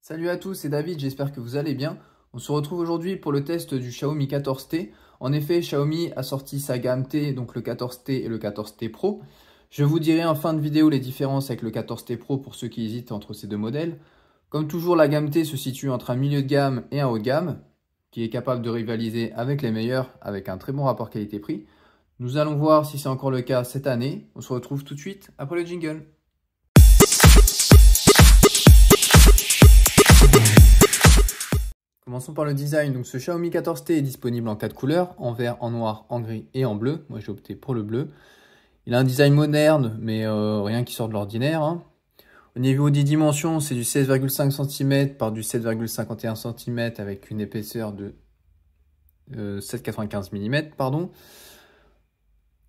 Salut à tous, c'est David, j'espère que vous allez bien. On se retrouve aujourd'hui pour le test du Xiaomi 14T. En effet, Xiaomi a sorti sa gamme T, donc le 14T et le 14T Pro. Je vous dirai en fin de vidéo les différences avec le 14T Pro pour ceux qui hésitent entre ces deux modèles. Comme toujours, la gamme T se situe entre un milieu de gamme et un haut de gamme, qui est capable de rivaliser avec les meilleurs, avec un très bon rapport qualité-prix. Nous allons voir si c'est encore le cas cette année. On se retrouve tout de suite après le jingle. Commençons par le design. Donc ce Xiaomi 14T est disponible en 4 couleurs, en vert, en noir, en gris et en bleu. Moi j'ai opté pour le bleu. Il a un design moderne, mais rien qui sort de l'ordinaire, hein. Au niveau des dimensions, c'est du 16,5 cm par du 7,51 cm avec une épaisseur de 7,95 mm. Pardon.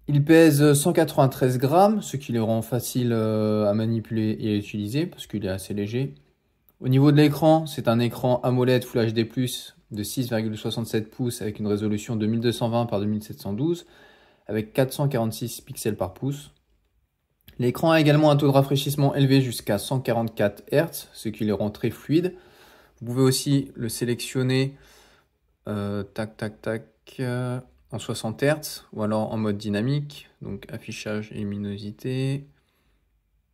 Il pèse 193 grammes, ce qui le rend facile à manipuler et à utiliser parce qu'il est assez léger. Au niveau de l'écran, c'est un écran AMOLED Full HD+, de 6,67 pouces avec une résolution de 1220 par 2712 avec 446 pixels par pouce. L'écran a également un taux de rafraîchissement élevé jusqu'à 144 Hz, ce qui le rend très fluide. Vous pouvez aussi le sélectionner en 60 Hz ou alors en mode dynamique, donc affichage et luminosité.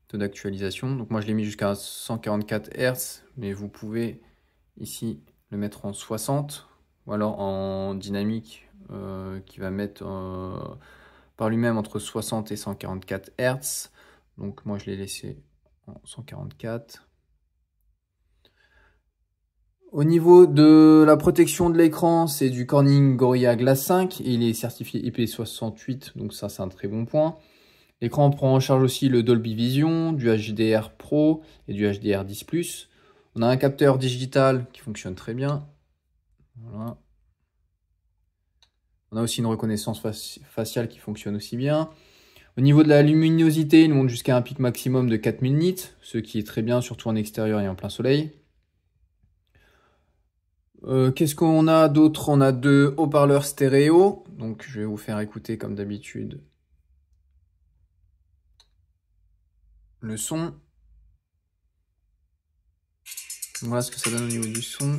Taux d'actualisation. Donc moi je l'ai mis jusqu'à 144 Hz, mais vous pouvez ici le mettre en 60 ou alors en dynamique qui va mettre par lui-même entre 60 et 144 Hz. Donc moi je l'ai laissé en 144. Au niveau de la protection de l'écran, c'est du Corning Gorilla Glass 5 et il est certifié IP68, donc ça c'est un très bon point. L'écran prend en charge aussi le Dolby Vision, du HDR Pro et du HDR10+. On a un capteur digital qui fonctionne très bien. Voilà. On a aussi une reconnaissance faciale qui fonctionne aussi bien. Au niveau de la luminosité, il monte jusqu'à un pic maximum de 4000 nits, ce qui est très bien, surtout en extérieur et en plein soleil. Qu'est-ce qu'on a d'autre? On a deux haut-parleurs stéréo. Donc je vais vous faire écouter comme d'habitude le son. Voilà ce que ça donne au niveau du son.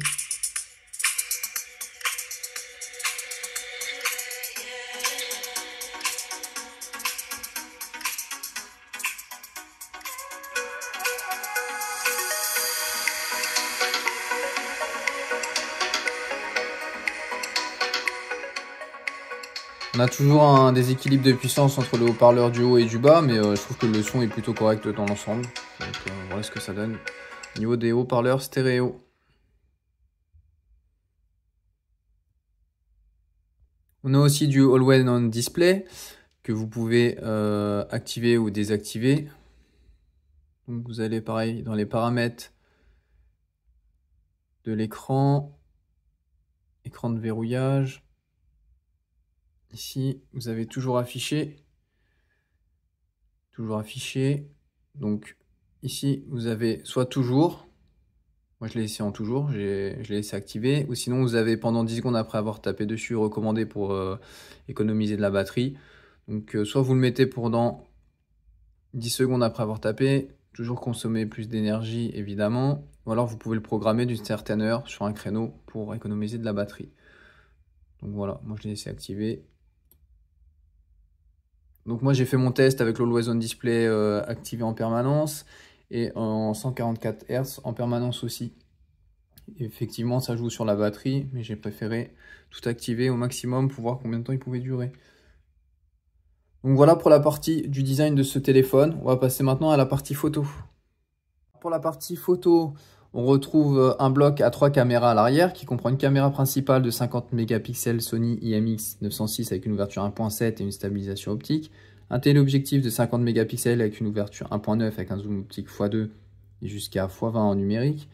On a toujours un déséquilibre de puissance entre le haut-parleur du haut et du bas, mais je trouve que le son est plutôt correct dans l'ensemble. Donc voilà ce que ça donne au niveau des haut-parleurs stéréo. On a aussi du Always On Display que vous pouvez activer ou désactiver. Donc vous allez pareil dans les paramètres de l'écran, écran de verrouillage. Ici, vous avez toujours affiché. Donc ici, vous avez soit toujours. Moi, je l'ai laissé en toujours. Je l'ai laissé activer. Ou sinon, vous avez pendant 10 secondes après avoir tapé dessus, recommandé pour économiser de la batterie. Donc, soit vous le mettez pendant 10 secondes après avoir tapé. Toujours consommer plus d'énergie, évidemment. Ou alors, vous pouvez le programmer d'une certaine heure sur un créneau pour économiser de la batterie. Donc voilà, moi, je l'ai laissé activer. Donc moi j'ai fait mon test avec l'Always On Display activé en permanence et en 144 Hz en permanence aussi. Et effectivement ça joue sur la batterie, mais j'ai préféré tout activer au maximum pour voir combien de temps il pouvait durer. Donc voilà pour la partie du design de ce téléphone. On va passer maintenant à la partie photo. Pour la partie photo, on retrouve un bloc à 3 caméras à l'arrière qui comprend une caméra principale de 50 mégapixels Sony IMX906 avec une ouverture 1.7 et une stabilisation optique. Un téléobjectif de 50 mégapixels avec une ouverture 1.9 avec un zoom optique x2 et jusqu'à x20 en numérique.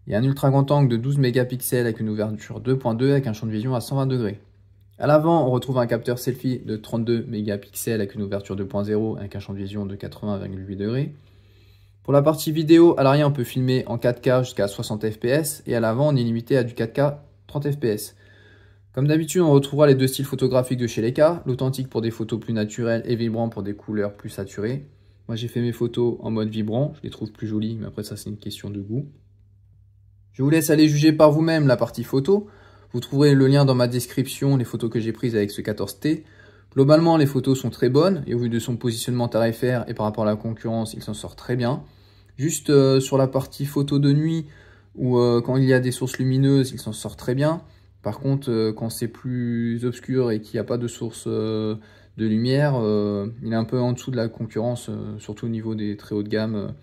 Et un ultra grand angle de 12 mégapixels avec une ouverture 2.2 avec un champ de vision à 120 degrés. À l'avant, on retrouve un capteur selfie de 32 mégapixels avec une ouverture 2.0 avec un champ de vision de 80,8 degrés. Pour la partie vidéo, à l'arrière, on peut filmer en 4K jusqu'à 60 fps et à l'avant, on est limité à du 4K 30 fps. Comme d'habitude, on retrouvera les deux styles photographiques de chez Leica, l'authentique pour des photos plus naturelles et vibrant pour des couleurs plus saturées. Moi, j'ai fait mes photos en mode vibrant, je les trouve plus jolies, mais après ça, c'est une question de goût. Je vous laisse aller juger par vous-même la partie photo. Vous trouverez le lien dans ma description, les photos que j'ai prises avec ce 14T. Globalement, les photos sont très bonnes et au vu de son positionnement tarifaire et par rapport à la concurrence, il s'en sort très bien. Juste sur la partie photo de nuit ou quand il y a des sources lumineuses, il s'en sort très bien. Par contre, quand c'est plus obscur et qu'il n'y a pas de source de lumière, il est un peu en dessous de la concurrence, surtout au niveau des très haut de gamme.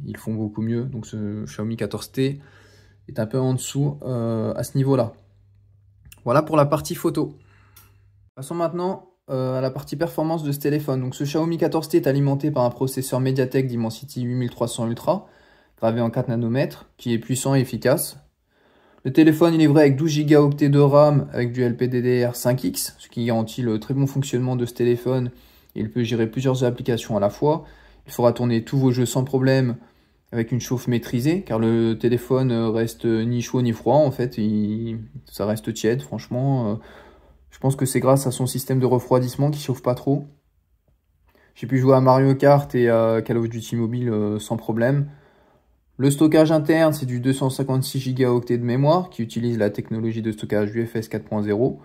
Ils font beaucoup mieux. Donc ce Xiaomi 14T est un peu en dessous à ce niveau-là. Voilà pour la partie photo. Passons maintenant à la partie performance de ce téléphone. Donc ce Xiaomi 14T est alimenté par un processeur MediaTek Dimensity 8300 Ultra, gravé en 4 nanomètres, qui est puissant et efficace. Le téléphone il est livré avec 12 Go de RAM avec du LPDDR5X, ce qui garantit le très bon fonctionnement de ce téléphone. Il peut gérer plusieurs applications à la fois. Il fera tourner tous vos jeux sans problème avec une chauffe maîtrisée, car le téléphone reste ni chaud ni froid. En fait, ça reste tiède, franchement. Je pense que c'est grâce à son système de refroidissement qui chauffe pas trop. J'ai pu jouer à Mario Kart et à Call of Duty Mobile sans problème. Le stockage interne, c'est du 256 Go de mémoire qui utilise la technologie de stockage UFS 4.0.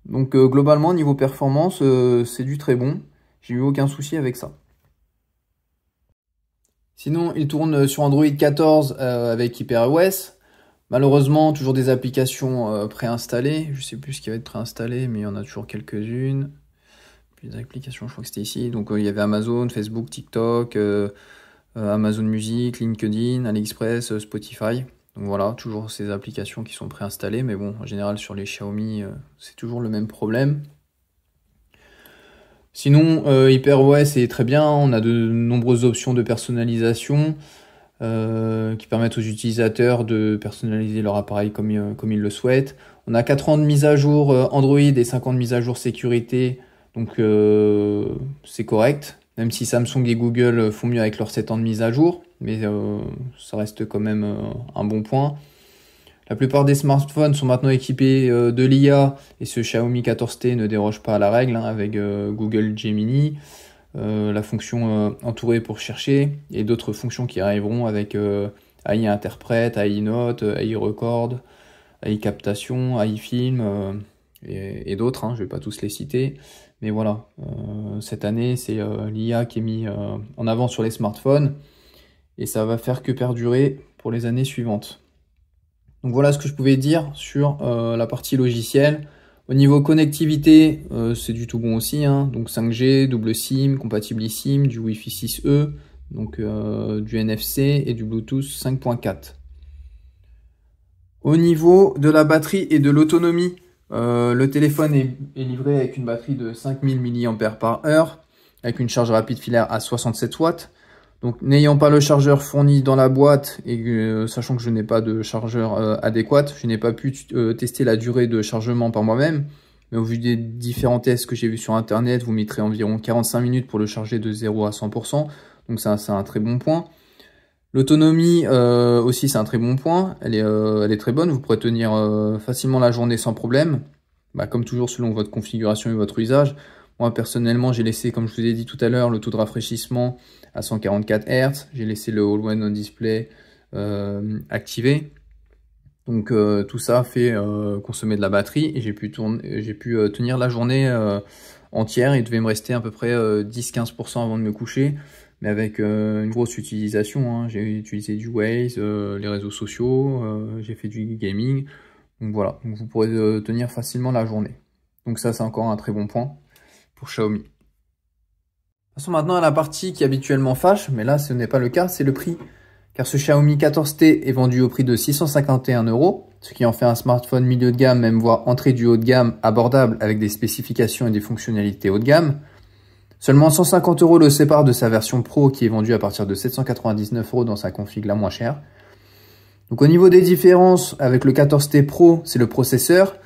Donc globalement, niveau performance, c'est du très bon. J'ai eu aucun souci avec ça. Sinon, il tourne sur Android 14 avec HyperOS. Malheureusement, toujours des applications préinstallées. Je ne sais plus ce qui va être préinstallé, mais il y en a toujours quelques-unes. Puis les applications, je crois que c'était ici. Donc il y avait Amazon, Facebook, TikTok, Amazon Music, LinkedIn, AliExpress, Spotify. Donc voilà, toujours ces applications qui sont préinstallées. Mais bon, en général, sur les Xiaomi, c'est toujours le même problème. Sinon, HyperOS est très bien. On a de nombreuses options de personnalisation qui permettent aux utilisateurs de personnaliser leur appareil comme ils le souhaitent. On a 4 ans de mise à jour Android et 5 ans de mise à jour sécurité. Donc c'est correct. Même si Samsung et Google font mieux avec leurs 7 ans de mise à jour. Mais ça reste quand même un bon point. La plupart des smartphones sont maintenant équipés de l'IA et ce Xiaomi 14T ne déroge pas à la règle avec Google Gemini, la fonction entourée pour chercher et d'autres fonctions qui arriveront avec AI Interprète, AI Note, AI Record, AI Captation, AI Film et d'autres. Je ne vais pas tous les citer. Mais voilà, cette année, c'est l'IA qui est mis en avant sur les smartphones et ça va faire que perdurer pour les années suivantes. Donc voilà ce que je pouvais dire sur la partie logicielle. Au niveau connectivité, c'est du tout bon aussi. Donc 5G, double SIM, compatible eSIM, du Wi-Fi 6E, donc du NFC et du Bluetooth 5.4. Au niveau de la batterie et de l'autonomie, le téléphone est livré avec une batterie de 5000 mAh, avec une charge rapide filaire à 67 watts. Donc n'ayant pas le chargeur fourni dans la boîte et sachant que je n'ai pas de chargeur adéquat, je n'ai pas pu tester la durée de chargement par moi-même. Mais au vu des différents tests que j'ai vus sur internet, vous mettrez environ 45 minutes pour le charger de 0 à 100%. Donc c'est un très bon point. L'autonomie aussi c'est un très bon point. Elle est très bonne, vous pourrez tenir facilement la journée sans problème. Comme toujours selon votre configuration et votre usage. Moi, personnellement, j'ai laissé, comme je vous ai dit tout à l'heure, le taux de rafraîchissement à 144 Hz. J'ai laissé le All-One On Display activé. Donc, tout ça fait consommer de la batterie et j'ai pu tenir la journée entière. Il devait me rester à peu près 10-15% avant de me coucher. Mais avec une grosse utilisation. J'ai utilisé du Waze, les réseaux sociaux, j'ai fait du gaming. Donc voilà, donc vous pourrez tenir facilement la journée. Donc ça, c'est encore un très bon point pour Xiaomi. Passons maintenant à la partie qui habituellement fâche, mais là ce n'est pas le cas, c'est le prix. Car ce Xiaomi 14T est vendu au prix de 651 €, ce qui en fait un smartphone milieu de gamme, même voire entrée du haut de gamme, abordable avec des spécifications et des fonctionnalités haut de gamme. Seulement 150 € le séparent de sa version Pro qui est vendue à partir de 799 € dans sa config la moins chère. Donc au niveau des différences avec le 14T Pro, c'est le processeur.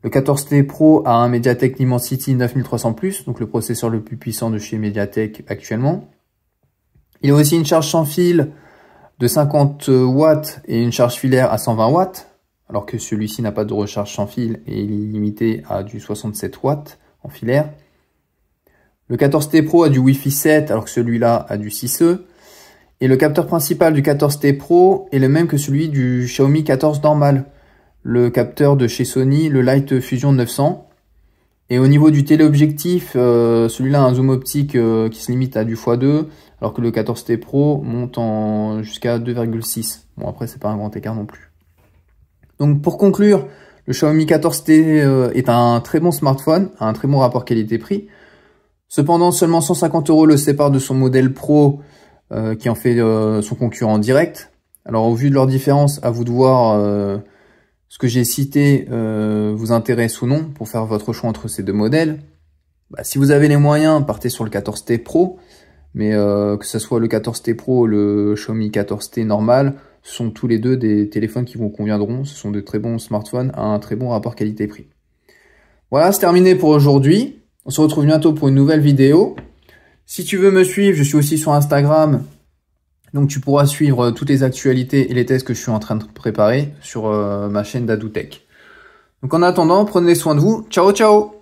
Le 14T Pro a un MediaTek Dimensity 9300+, donc le processeur le plus puissant de chez MediaTek actuellement. Il a aussi une charge sans fil de 50 watts et une charge filaire à 120 watts, alors que celui-ci n'a pas de recharge sans fil et il est limité à du 67 watts en filaire. Le 14T Pro a du Wi-Fi 7, alors que celui-là a du 6E. Et le capteur principal du 14T Pro est le même que celui du Xiaomi 14 normal. Le capteur de chez Sony, le Light Fusion 900. Et au niveau du téléobjectif, celui-là a un zoom optique qui se limite à du x2, alors que le 14T Pro monte jusqu'à 2,6. Bon, après, c'est pas un grand écart non plus. Donc, pour conclure, le Xiaomi 14T est un très bon smartphone, un très bon rapport qualité-prix. Cependant, seulement 150 € le séparent de son modèle Pro, qui en fait son concurrent direct. Alors, au vu de leur différence, à vous de voir ce que j'ai cité vous intéresse ou non pour faire votre choix entre ces deux modèles. Bah, si vous avez les moyens, partez sur le 14T Pro, mais que ce soit le 14T Pro ou le Xiaomi 14T normal, ce sont tous les deux des téléphones qui vous conviendront. Ce sont de très bons smartphones à un très bon rapport qualité-prix. Voilà, c'est terminé pour aujourd'hui. On se retrouve bientôt pour une nouvelle vidéo. Si tu veux me suivre, je suis aussi sur Instagram. Donc tu pourras suivre toutes les actualités et les tests que je suis en train de préparer sur ma chaîne Dadou Tech. Donc en attendant, prenez soin de vous. Ciao, ciao!